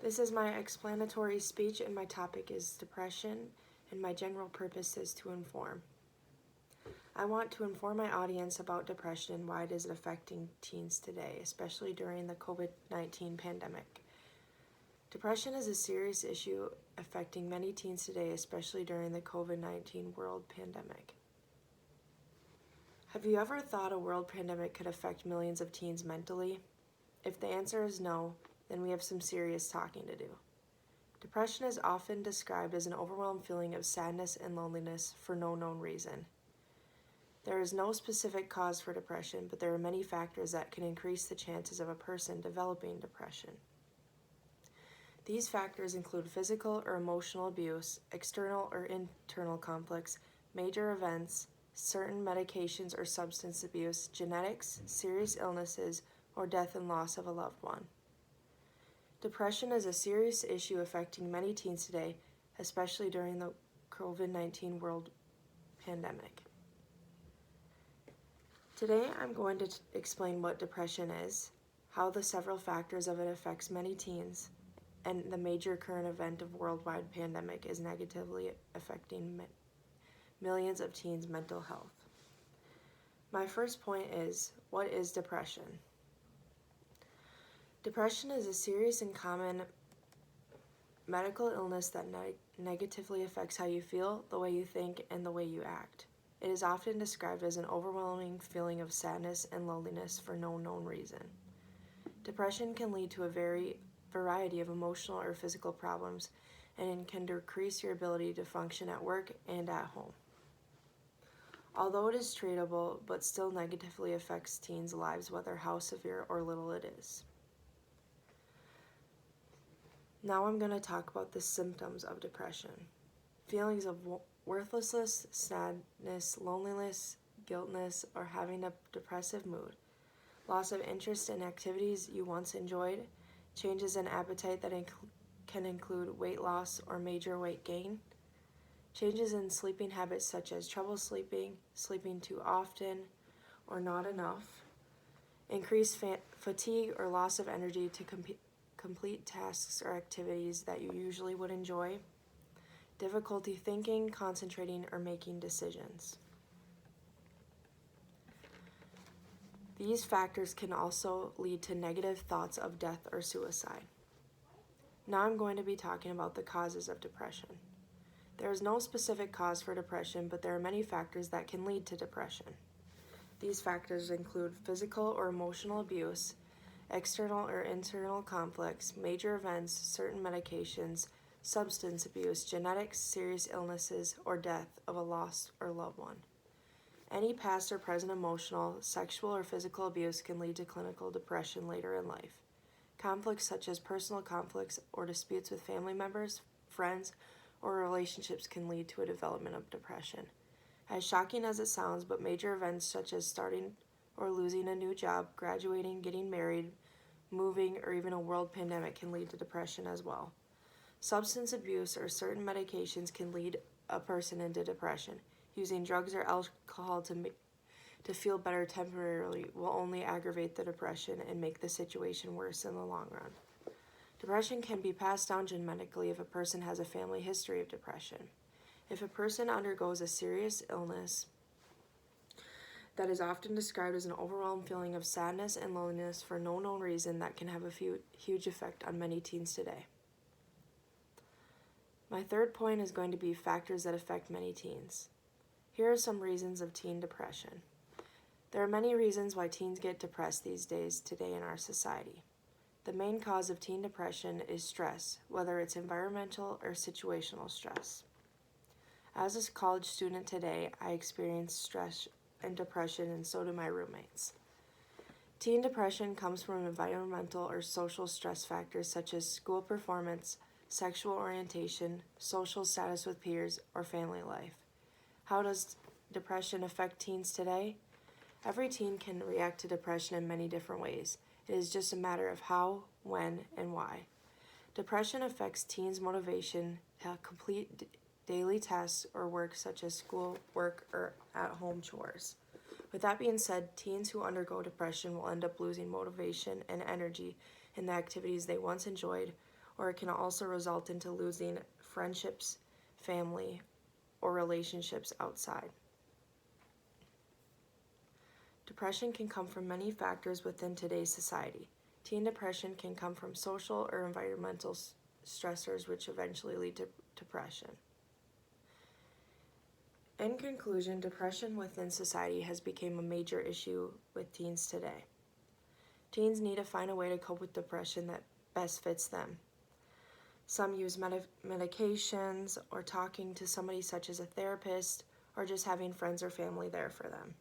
This is my explanatory speech, and my topic is depression, and my general purpose is to inform. I want to inform my audience about depression and why it is affecting teens today, especially during the COVID-19 pandemic. Depression is a serious issue affecting many teens today, especially during the COVID-19 world pandemic. Have you ever thought a world pandemic could affect millions of teens mentally? If the answer is no, then we have some serious talking to do. Depression is often described as an overwhelming feeling of sadness and loneliness for no known reason. There is no specific cause for depression, but there are many factors that can increase the chances of a person developing depression. These factors include physical or emotional abuse, external or internal conflicts, major events, certain medications or substance abuse, genetics, serious illnesses, or death and loss of a loved one. Depression is a serious issue affecting many teens today, especially during the COVID-19 world pandemic. Today I'm going to explain what depression is, how the several factors of it affects many teens, and the major current event of worldwide pandemic is negatively affecting millions of teens' mental health. My first point is, what is depression? Depression is a serious and common medical illness that negatively affects how you feel, the way you think, and the way you act. It is often described as an overwhelming feeling of sadness and loneliness for no known reason. Depression can lead to a variety of emotional or physical problems and can decrease your ability to function at work and at home. Although it is treatable, but still negatively affects teens' lives, whether how severe or little it is. Now I'm going to talk about the symptoms of depression. Feelings of worthlessness, sadness, loneliness, guiltness, or having a depressive mood. Loss of interest in activities you once enjoyed. Changes in appetite that can include weight loss or major weight gain. Changes in sleeping habits such as trouble sleeping, sleeping too often, or not enough. Increased fatigue or loss of energy to complete tasks or activities that you usually would enjoy. Difficulty thinking, concentrating, or making decisions. These factors can also lead to negative thoughts of death or suicide. Now I'm going to be talking about the causes of depression. There is no specific cause for depression, but there are many factors that can lead to depression. These factors include physical or emotional abuse, external or internal conflicts, major events, certain medications, substance abuse, genetics, serious illnesses, or death of a lost or loved one. Any past or present emotional, sexual, or physical abuse can lead to clinical depression later in life. Conflicts such as personal conflicts or disputes with family members, friends, or relationships can lead to a development of depression. As shocking as it sounds, but major events such as starting or losing a new job, graduating, getting married, moving, or even a world pandemic can lead to depression as well. Substance abuse or certain medications can lead a person into depression. Using drugs or alcohol to feel better temporarily will only aggravate the depression and make the situation worse in the long run. Depression can be passed down genetically if a person has a family history of depression. If a person undergoes a serious illness that is often described as an overwhelming feeling of sadness and loneliness for no known reason, that can have a huge effect on many teens today. My third point is going to be factors that affect many teens. Here are some reasons of teen depression. There are many reasons why teens get depressed these days today in our society. The main cause of teen depression is stress, whether it's environmental or situational stress. As a college student today, I experience stress and depression, and so do my roommates. Teen depression comes from environmental or social stress factors such as school performance, sexual orientation, social status with peers, or family life. How does depression affect teens today? Every teen can react to depression in many different ways. It is just a matter of how, when, and why. Depression affects teens' motivation to complete daily tasks or work such as school, work, or at-home chores. With that being said, teens who undergo depression will end up losing motivation and energy in the activities they once enjoyed, or it can also result into losing friendships, family, or relationships outside. Depression can come from many factors within today's society. Teen depression can come from social or environmental stressors, which eventually lead to depression. In conclusion, depression within society has become a major issue with teens today. Teens need to find a way to cope with depression that best fits them. Some use medications or talking to somebody such as a therapist or just having friends or family there for them.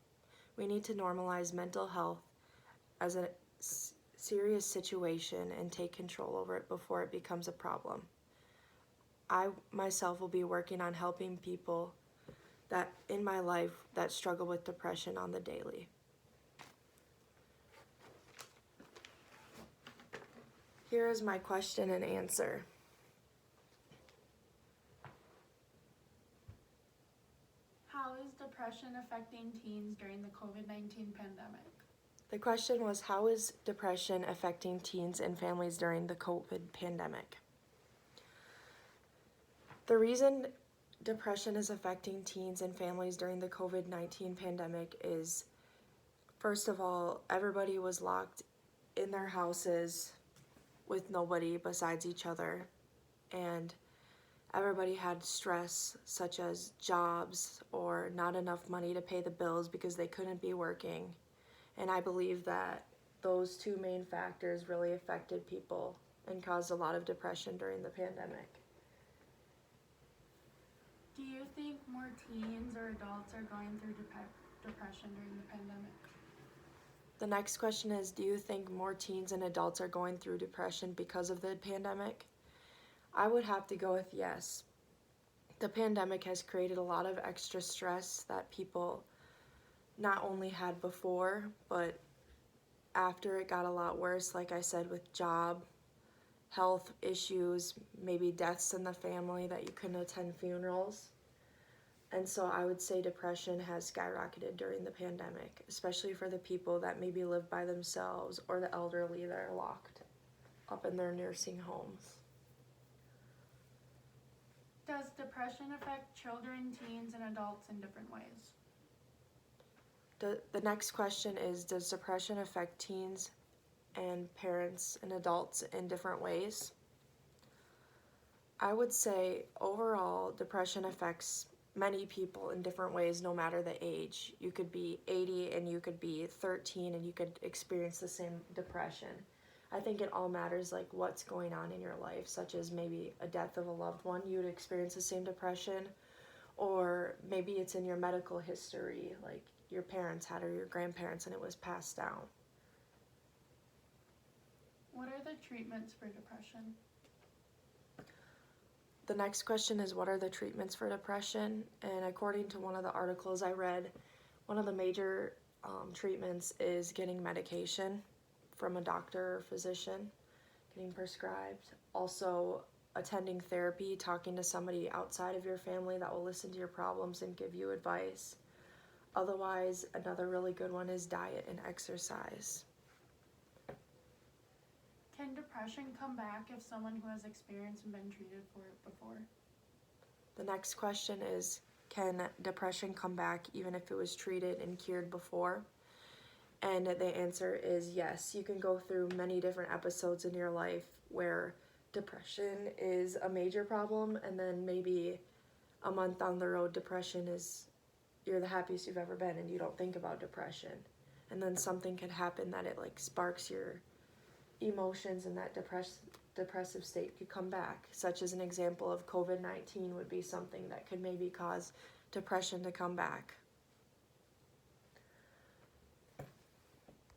We need to normalize mental health as a serious situation and take control over it before it becomes a problem. I myself will be working on helping people that in my life that struggle with depression on the daily. Here is my question and answer. How is depression affecting teens during the COVID-19 pandemic? The question was, how is depression affecting teens and families during the COVID pandemic? The reason depression is affecting teens and families during the COVID-19 pandemic is, first of all, everybody was locked in their houses with nobody besides each other, and everybody had stress such as jobs or not enough money to pay the bills because they couldn't be working. And I believe that those two main factors really affected people and caused a lot of depression during the pandemic. Do you think more teens or adults are going through depression during the pandemic? The next question is, do you think more teens and adults are going through depression because of the pandemic? I would have to go with yes. The pandemic has created a lot of extra stress that people not only had before, but after it got a lot worse, like I said, with job, health issues, maybe deaths in the family that you couldn't attend funerals. And so I would say depression has skyrocketed during the pandemic, especially for the people that maybe live by themselves or the elderly that are locked up in their nursing homes. Does depression affect children, teens, and adults in different ways? The next question is, does depression affect teens and parents and adults in different ways? I would say overall, depression affects many people in different ways, no matter the age. You could be 80 and you could be 13 and you could experience the same depression. I think it all matters, like what's going on in your life, such as maybe a death of a loved one, you would experience the same depression, or maybe it's in your medical history, like your parents had or your grandparents and it was passed down. What are the treatments for depression? The next question is, what are the treatments for depression? And according to one of the articles I read, one of the major treatments is getting medication from a doctor or physician, getting prescribed. Also, attending therapy, talking to somebody outside of your family that will listen to your problems and give you advice. Otherwise, another really good one is diet and exercise. Can depression come back if someone who has experienced and been treated for it before? The next question is, can depression come back even if it was treated and cured before? And the answer is yes. You can go through many different episodes in your life where depression is a major problem, and then maybe a month down the road, depression is, you're the happiest you've ever been and you don't think about depression. And then something could happen that it like sparks your emotions, and that depressive state could come back, such as an example of COVID-19 would be something that could maybe cause depression to come back.